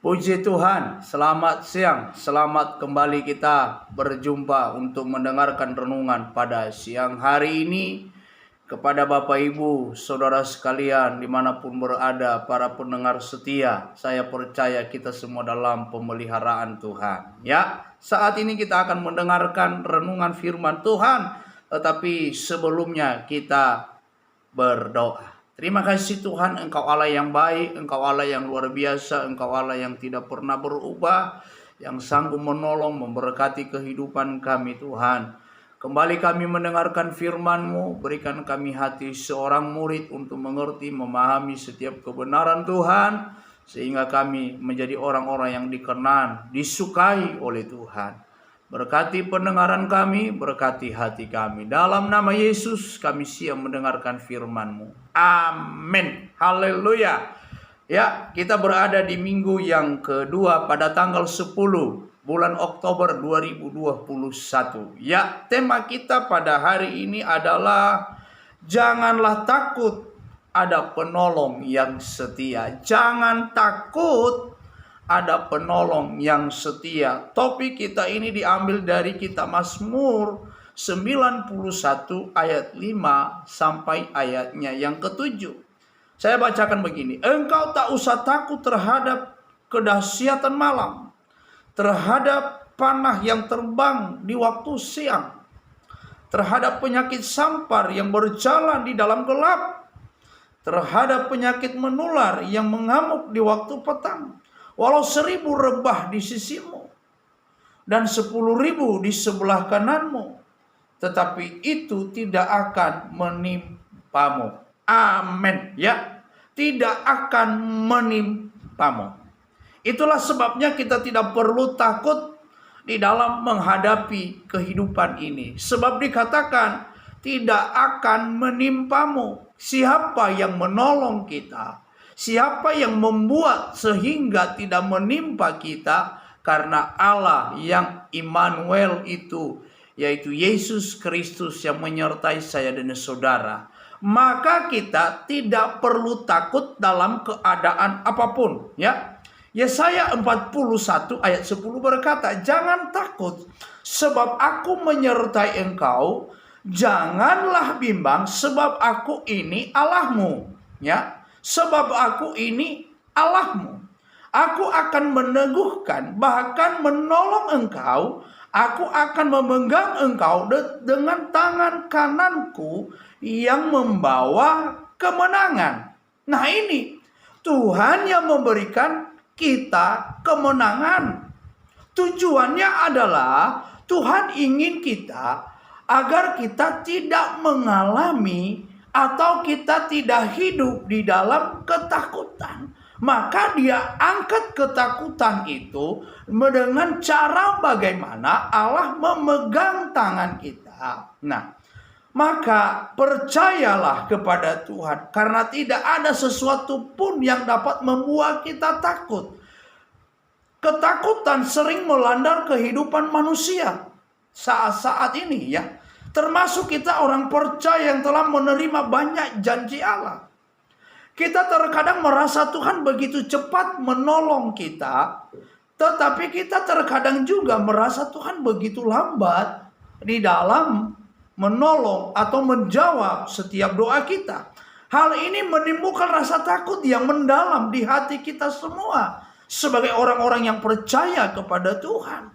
Puji Tuhan, selamat siang, selamat kembali kita berjumpa untuk mendengarkan renungan pada siang hari ini. Kepada Bapak Ibu, Saudara sekalian dimanapun berada, para pendengar setia, saya percaya kita semua dalam pemeliharaan Tuhan. Ya, saat ini kita akan mendengarkan renungan firman Tuhan, tetapi sebelumnya kita berdoa. Terima kasih Tuhan, Engkau Allah yang baik, Engkau Allah yang luar biasa, Engkau Allah yang tidak pernah berubah, yang sanggup menolong, memberkati kehidupan kami Tuhan. Kembali kami mendengarkan firman-Mu, berikan kami hati seorang murid untuk mengerti, memahami setiap kebenaran Tuhan, sehingga kami menjadi orang-orang yang dikenan, disukai oleh Tuhan. Berkati pendengaran kami, berkati hati kami. Dalam nama Yesus kami siap mendengarkan firman-Mu. Amin. Haleluya. Ya, kita berada di minggu yang kedua pada tanggal 10 bulan Oktober 2021. Ya, tema kita pada hari ini adalah janganlah takut, ada penolong yang setia. Jangan takut, ada penolong yang setia. Topik kita ini diambil dari kitab Mazmur 91 ayat 5 sampai ayatnya yang ke-7. Saya bacakan begini. Engkau tak usah takut terhadap kedahsyatan malam, terhadap panah yang terbang di waktu siang, terhadap penyakit sampar yang berjalan di dalam gelap, terhadap penyakit menular yang mengamuk di waktu petang. Walau 1000 rebah di sisimu dan 10.000 di sebelah kananmu, tetapi itu tidak akan menimpamu. Amin. Ya, tidak akan menimpamu. Itulah sebabnya kita tidak perlu takut di dalam menghadapi kehidupan ini. Sebab dikatakan tidak akan menimpamu. Siapa yang menolong kita? Siapa yang membuat sehingga tidak menimpa kita? Karena Allah yang Immanuel itu, yaitu Yesus Kristus yang menyertai saya dan saudara. Maka kita tidak perlu takut dalam keadaan apapun. Ya, Yesaya 41 ayat 10 berkata, jangan takut sebab aku menyertai engkau. Janganlah bimbang sebab aku ini Allahmu. Ya, sebab aku ini Allahmu. Aku akan meneguhkan, bahkan menolong engkau. Aku akan memegang engkau dengan tangan kananku yang membawa kemenangan. Nah ini, Tuhan yang memberikan kita kemenangan. Tujuannya adalah Tuhan ingin kita agar kita tidak mengalami atau kita tidak hidup di dalam ketakutan. Maka dia angkat ketakutan itu dengan cara bagaimana Allah memegang tangan kita. Nah, maka percayalah kepada Tuhan, karena tidak ada sesuatu pun yang dapat membuat kita takut. Ketakutan sering melanda kehidupan manusia saat-saat ini, ya. Termasuk kita orang percaya yang telah menerima banyak janji Allah. Kita terkadang merasa Tuhan begitu cepat menolong kita, tetapi kita terkadang juga merasa Tuhan begitu lambat di dalam menolong atau menjawab setiap doa kita. Hal ini menimbulkan rasa takut yang mendalam di hati kita semua sebagai orang-orang yang percaya kepada Tuhan.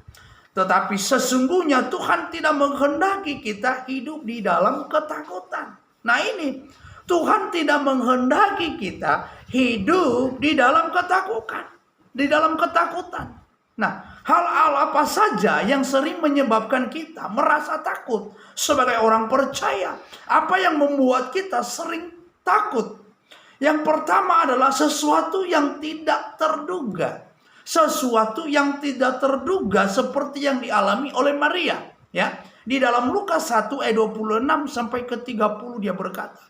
Tetapi sesungguhnya Tuhan tidak menghendaki kita hidup di dalam ketakutan. Nah ini, Tuhan tidak menghendaki kita hidup di dalam ketakutan. Di dalam ketakutan. Nah, hal-hal apa saja yang sering menyebabkan kita merasa takut sebagai orang percaya? Apa yang membuat kita sering takut? Yang pertama adalah sesuatu yang tidak terduga. Sesuatu yang tidak terduga seperti yang dialami oleh Maria. Ya, di dalam Lukas 1 ayat 26 sampai ke 30 dia berkata,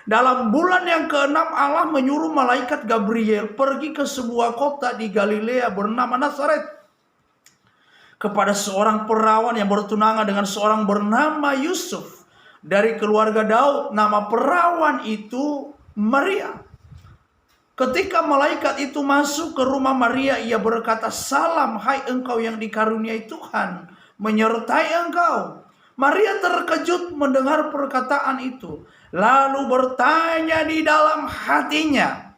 dalam bulan yang ke-6 Allah menyuruh malaikat Gabriel pergi ke sebuah kota di Galilea bernama Nazaret, kepada seorang perawan yang bertunangan dengan seorang bernama Yusuf dari keluarga Daud. Nama perawan itu Maria. Ketika malaikat itu masuk ke rumah Maria, ia berkata, "Salam, hai engkau yang dikaruniai Tuhan, menyertai engkau." Maria terkejut mendengar perkataan itu, lalu bertanya di dalam hatinya,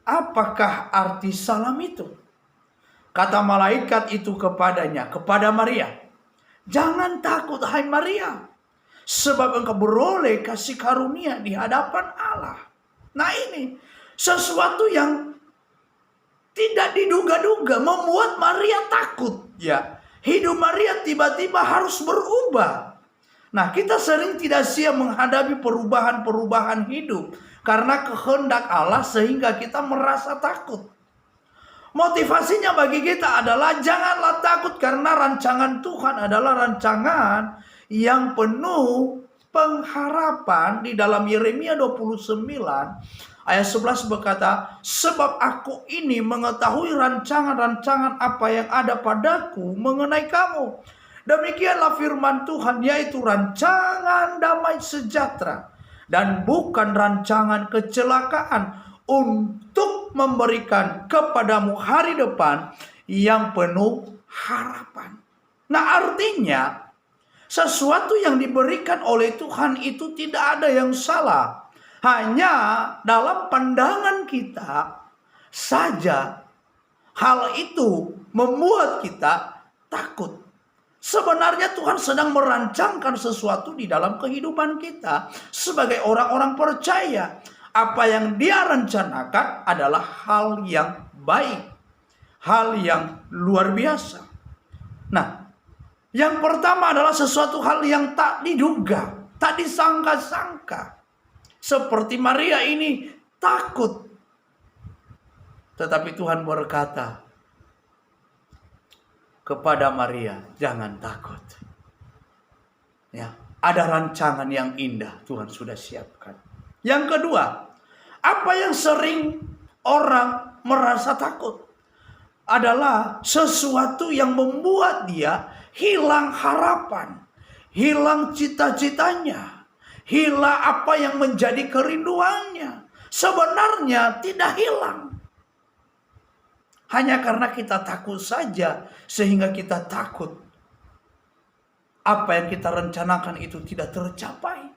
"Apakah arti salam itu?" Kata malaikat itu kepadanya, kepada Maria, "Jangan takut, hai Maria, sebab engkau beroleh kasih karunia di hadapan Allah." Nah, ini sesuatu yang tidak diduga-duga membuat Maria takut. Ya, hidup Maria tiba-tiba harus berubah. Nah, kita sering tidak siap menghadapi perubahan-perubahan hidup karena kehendak Allah sehingga kita merasa takut. Motivasinya bagi kita adalah janganlah takut karena rancangan Tuhan adalah rancangan yang penuh pengharapan. Di dalam Yeremia 29 ayat 11 berkata, "Sebab aku ini mengetahui rancangan-rancangan apa yang ada padaku mengenai kamu. Demikianlah firman Tuhan, yaitu rancangan damai sejahtera dan bukan rancangan kecelakaan, untuk memberikan kepadamu hari depan yang penuh harapan." Nah, artinya sesuatu yang diberikan oleh Tuhan itu tidak ada yang salah. Hanya dalam pandangan kita saja hal itu membuat kita takut. Sebenarnya Tuhan sedang merancangkan sesuatu di dalam kehidupan kita sebagai orang-orang percaya. Apa yang Dia rencanakan adalah hal yang baik, hal yang luar biasa. Nah, yang pertama adalah sesuatu hal yang tak diduga, tak disangka-sangka. Seperti Maria ini takut. Tetapi Tuhan berkata kepada Maria, "Jangan takut." Ya, ada rancangan yang indah Tuhan sudah siapkan. Yang kedua, apa yang sering orang merasa takut adalah sesuatu yang membuat dia hilang harapan, hilang cita-citanya, hilang apa yang menjadi kerinduannya. Sebenarnya tidak hilang. Hanya karena kita takut saja sehingga kita takut apa yang kita rencanakan itu tidak tercapai.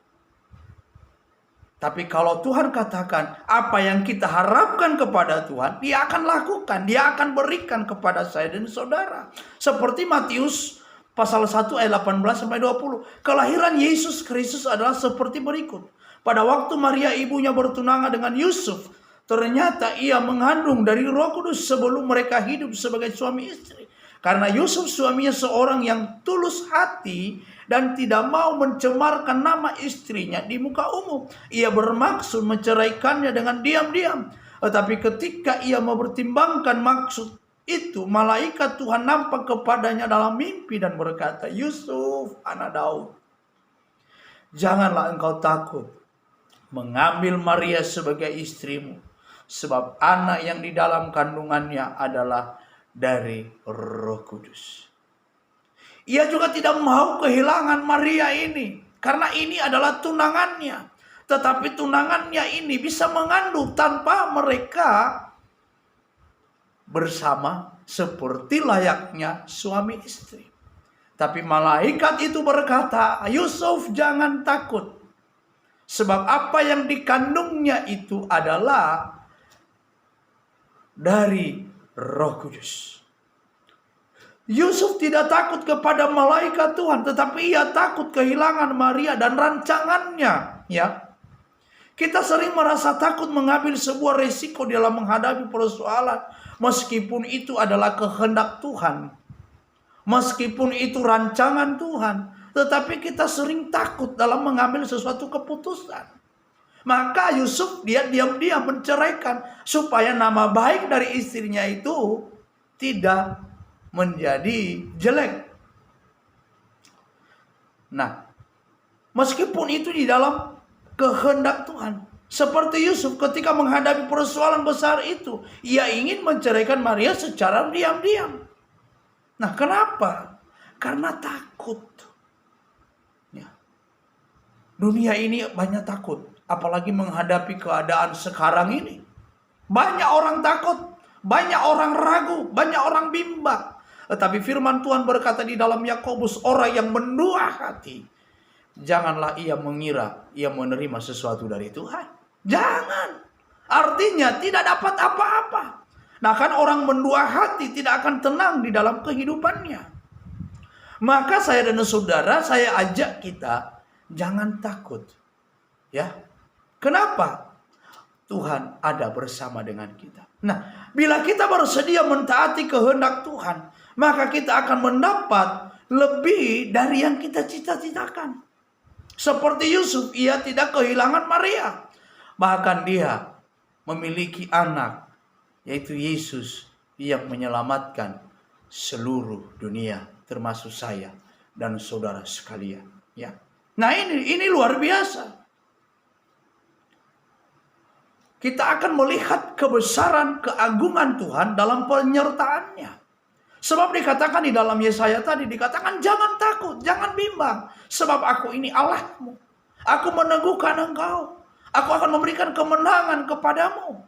Tapi kalau Tuhan katakan apa yang kita harapkan kepada Tuhan, Dia akan lakukan, Dia akan berikan kepada saya dan saudara. Seperti Matius pasal 1 ayat 18-20. Kelahiran Yesus Kristus adalah seperti berikut. Pada waktu Maria ibunya bertunangan dengan Yusuf, ternyata ia mengandung dari Roh Kudus sebelum mereka hidup sebagai suami istri. Karena Yusuf suaminya seorang yang tulus hati dan tidak mau mencemarkan nama istrinya di muka umum, ia bermaksud menceraikannya dengan diam-diam. Tetapi ketika ia mempertimbangkan maksud itu, malaikat Tuhan nampak kepadanya dalam mimpi dan berkata, "Yusuf, anak Daud, janganlah engkau takut mengambil Maria sebagai istrimu, sebab anak yang di dalam kandungannya adalah dari Roh Kudus." Ia juga tidak mau kehilangan Maria ini, karena ini adalah tunangannya. Tetapi tunangannya ini bisa mengandung tanpa mereka bersama seperti layaknya suami istri. Tapi malaikat itu berkata, "Yusuf, jangan takut, sebab apa yang dikandungnya itu adalah dari Roh Kudus." Yusuf tidak takut kepada malaikat Tuhan, tetapi ia takut kehilangan Maria dan rancangannya. Ya, kita sering merasa takut mengambil sebuah resiko dalam menghadapi persoalan, meskipun itu adalah kehendak Tuhan, meskipun itu rancangan Tuhan, tetapi kita sering takut dalam mengambil sesuatu keputusan. Maka Yusuf dia diam-diam menceraikan supaya nama baik dari istrinya itu tidak menjadi jelek. Nah, meskipun itu di dalam kehendak Tuhan, seperti Yusuf ketika menghadapi persoalan besar itu, ia ingin menceraikan Maria secara diam-diam. Nah, kenapa? Karena takut. Ya. Dunia ini banyak takut. Apalagi menghadapi keadaan sekarang ini. Banyak orang takut, banyak orang ragu, banyak orang bimbang. Tetapi firman Tuhan berkata di dalam Yakobus, orang yang mendua hati, janganlah ia mengira ia menerima sesuatu dari Tuhan. Jangan. Artinya tidak dapat apa-apa. Nah kan orang mendua hati tidak akan tenang di dalam kehidupannya. Maka saya dan saudara, saya ajak kita, jangan takut. Ya. Kenapa? Tuhan ada bersama dengan kita. Nah, bila kita bersedia mentaati kehendak Tuhan, maka kita akan mendapat lebih dari yang kita cita-citakan. Seperti Yusuf, ia tidak kehilangan Maria. Bahkan dia memiliki anak, yaitu Yesus, yang menyelamatkan seluruh dunia, termasuk saya dan saudara sekalian. Ya. Nah ini luar biasa. Kita akan melihat kebesaran, keagungan Tuhan dalam penyertaannya. Sebab dikatakan di dalam Yesaya tadi, dikatakan jangan takut, jangan bimbang. Sebab aku ini Allahmu. Aku meneguhkan engkau. Aku akan memberikan kemenangan kepadamu.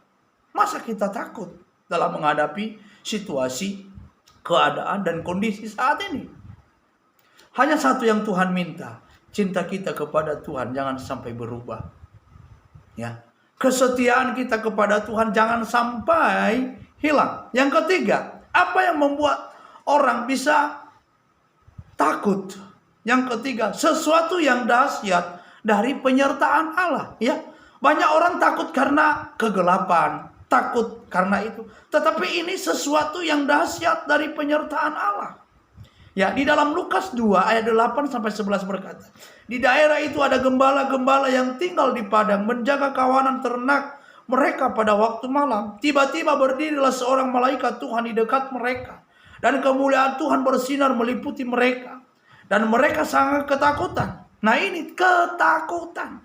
Masa kita takut dalam menghadapi situasi, keadaan, dan kondisi saat ini? Hanya satu yang Tuhan minta. Cinta kita kepada Tuhan jangan sampai berubah. Ya. Kesetiaan kita kepada Tuhan jangan sampai hilang. Yang ketiga, apa yang membuat orang bisa takut? Yang ketiga, sesuatu yang dahsyat dari penyertaan Allah. Ya, banyak orang takut karena kegelapan, takut karena itu. Tetapi ini sesuatu yang dahsyat dari penyertaan Allah. Ya, di dalam Lukas 2 ayat 8 sampai 11 berkata, di daerah itu ada gembala-gembala yang tinggal di padang menjaga kawanan ternak mereka pada waktu malam. Tiba-tiba berdirilah seorang malaikat Tuhan di dekat mereka, dan kemuliaan Tuhan bersinar meliputi mereka, dan mereka sangat ketakutan. Nah ini ketakutan.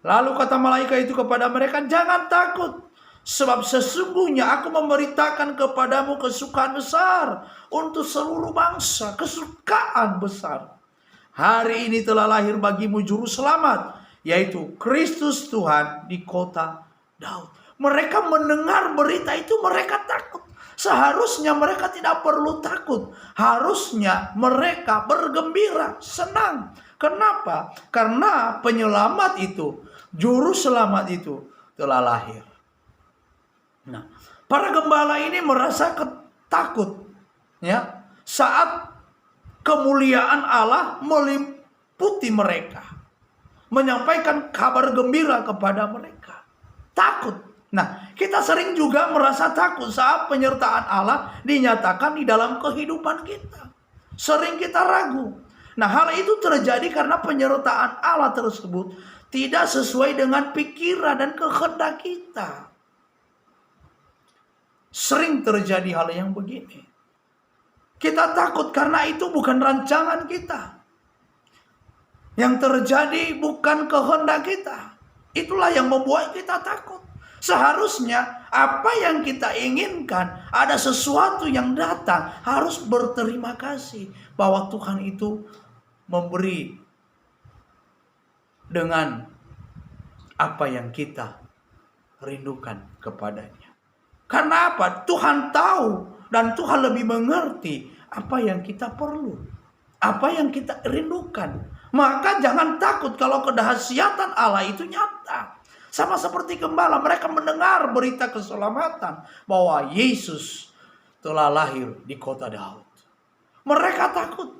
Lalu kata malaikat itu kepada mereka, jangan takut. Sebab sesungguhnya aku memberitakan kepadamu kesukaan besar untuk seluruh bangsa. Kesukaan besar. Hari ini telah lahir bagimu juru selamat, yaitu Kristus Tuhan di kota Daud. Mereka mendengar berita itu, mereka takut. Seharusnya mereka tidak perlu takut. Harusnya mereka bergembira, senang. Kenapa? Karena penyelamat itu, juru selamat itu telah lahir. Nah, para gembala ini merasa takut, ya, saat kemuliaan Allah meliputi mereka, menyampaikan kabar gembira kepada mereka. Takut. Nah, kita sering juga merasa takut saat penyertaan Allah dinyatakan di dalam kehidupan kita. Sering kita ragu. Nah, hal itu terjadi karena penyertaan Allah tersebut tidak sesuai dengan pikiran dan kehendak kita. Sering terjadi hal yang begini. Kita takut karena itu bukan rancangan kita. Yang terjadi bukan kehendak kita. Itulah yang membuat kita takut. Seharusnya apa yang kita inginkan, ada sesuatu yang datang, harus berterima kasih bahwa Tuhan itu memberi dengan apa yang kita rindukan kepadanya. Karena apa? Tuhan tahu dan Tuhan lebih mengerti apa yang kita perlu, apa yang kita rindukan. Maka jangan takut kalau kedahsyatan Allah itu nyata. Sama seperti gembala, mereka mendengar berita keselamatan bahwa Yesus telah lahir di kota Daud. Mereka takut.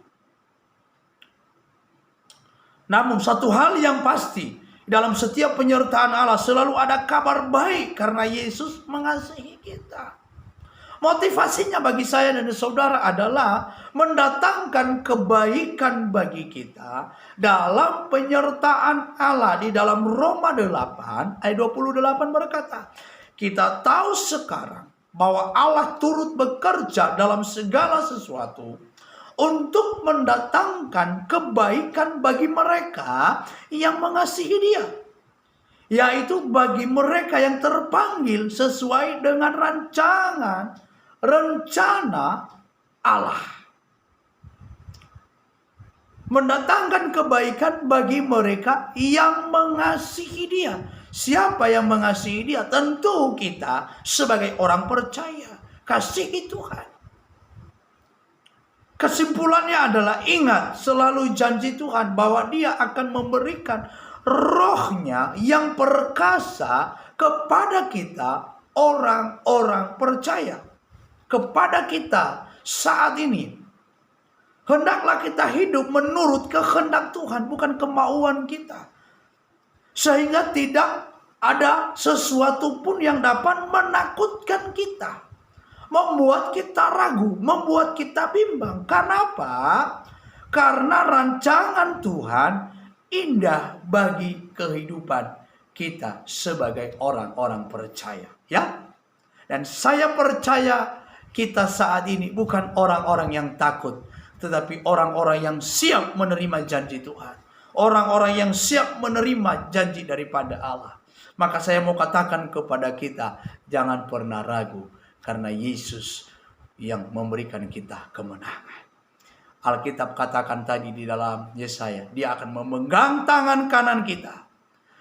Namun satu hal yang pasti, dalam setiap penyertaan Allah selalu ada kabar baik karena Yesus mengasihi kita. Motivasinya bagi saya dan saudara adalah mendatangkan kebaikan bagi kita dalam penyertaan Allah. Di dalam Roma 8 ayat 28 berkata, kita tahu sekarang bahwa Allah turut bekerja dalam segala sesuatu untuk mendatangkan kebaikan bagi mereka yang mengasihi Dia, yaitu bagi mereka yang terpanggil sesuai dengan rencana Allah. mendatangkan kebaikan bagi mereka yang mengasihi Dia. Siapa yang mengasihi Dia? Tentu kita sebagai orang percaya. Kasihi Tuhan. Kesimpulannya adalah ingat selalu janji Tuhan bahwa Dia akan memberikan Roh-Nya yang perkasa kepada kita orang-orang percaya. Kepada kita saat ini. Hendaklah kita hidup menurut kehendak Tuhan, bukan kemauan kita. Sehingga tidak ada sesuatu pun yang dapat menakutkan kita. Membuat kita ragu, membuat kita bimbang. Kenapa? Karena rancangan Tuhan indah bagi kehidupan kita sebagai orang-orang percaya. Ya? Dan saya percaya kita saat ini bukan orang-orang yang takut, tetapi orang-orang yang siap menerima janji Tuhan. Orang-orang yang siap menerima janji daripada Allah. Maka saya mau katakan kepada kita, jangan pernah ragu. Karena Yesus yang memberikan kita kemenangan. Alkitab katakan tadi di dalam Yesaya, Dia akan memegang tangan kanan kita.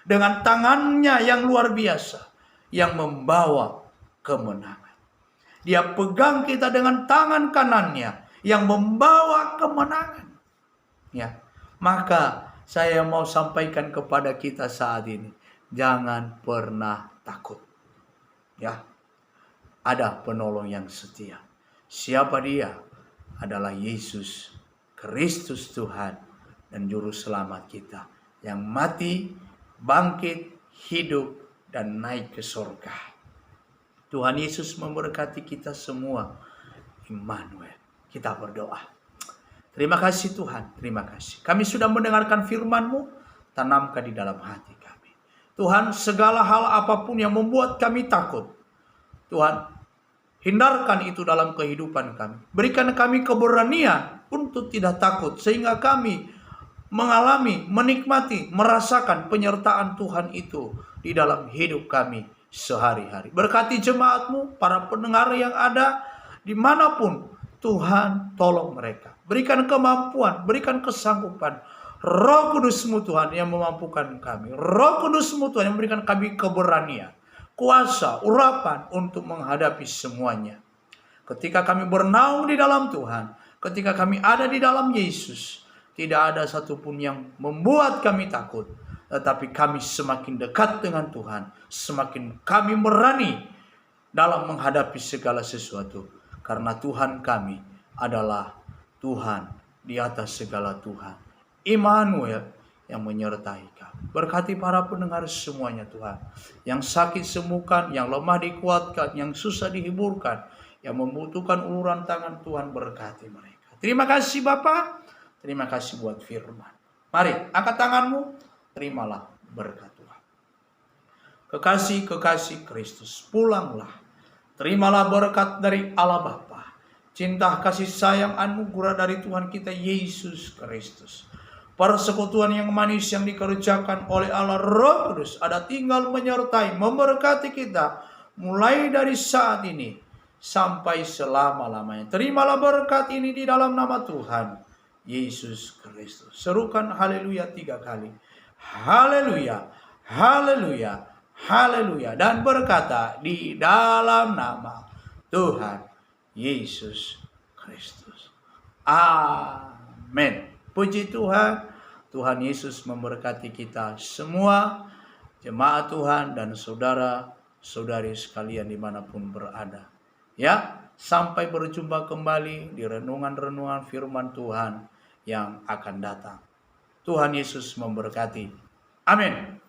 Dengan tangannya yang luar biasa. Yang membawa kemenangan. Dia pegang kita dengan tangan kanannya yang membawa kemenangan. Ya, maka saya mau sampaikan kepada kita saat ini, jangan pernah takut. Ya, ada penolong yang setia. Siapa Dia? Adalah Yesus Kristus Tuhan dan Juru Selamat kita, yang mati, bangkit, hidup, dan naik ke surga. Tuhan Yesus memberkati kita semua. Immanuel. Kita berdoa. Terima kasih Tuhan, terima kasih. Kami sudah mendengarkan firman-Mu, tanamkan di dalam hati kami. Tuhan, segala hal apapun yang membuat kami takut, Tuhan, hindarkan itu dalam kehidupan kami. Berikan kami keberanian untuk tidak takut, sehingga kami mengalami, menikmati, merasakan penyertaan Tuhan itu di dalam hidup kami sehari-hari. Berkati jemaat-Mu, para pendengar yang ada dimanapun. Tuhan, tolong mereka. Berikan kemampuan, berikan kesanggupan. Roh Kudus-Mu Tuhan yang memampukan kami. Roh Kudus-Mu Tuhan yang memberikan kami keberanian, kuasa, urapan untuk menghadapi semuanya. Ketika kami bernaung di dalam Tuhan, ketika kami ada di dalam Yesus, tidak ada satupun yang membuat kami takut. Tetapi kami semakin dekat dengan Tuhan, semakin kami berani dalam menghadapi segala sesuatu. Karena Tuhan kami adalah Tuhan di atas segala Tuhan. Immanuel yang menyertai kami. Berkati para pendengar semuanya Tuhan. Yang sakit sembuhkan, yang lemah dikuatkan, yang susah dihiburkan, yang membutuhkan uluran tangan Tuhan, berkati mereka. Terima kasih Bapa. Terima kasih buat firman. Mari angkat tanganmu, terimalah berkat Tuhan. Kekasih-kekasih Kristus, pulanglah. Terimalah berkat dari Allah Bapa, cinta kasih sayang anugerah dari Tuhan kita Yesus Kristus, persekutuan yang manis yang dikerjakan oleh Allah Roh Kudus ada tinggal menyertai, memberkati kita mulai dari saat ini sampai selama-lamanya. Terimalah berkat ini di dalam nama Tuhan Yesus Kristus. Serukan haleluya 3 kali. Haleluya, haleluya, haleluya, dan berkata di dalam nama Tuhan Yesus Kristus. Amin. Puji Tuhan. Tuhan Yesus memberkati kita semua, jemaat Tuhan dan saudara-saudari sekalian dimanapun berada. Ya, sampai berjumpa kembali di renungan-renungan firman Tuhan yang akan datang. Tuhan Yesus memberkati. Amin.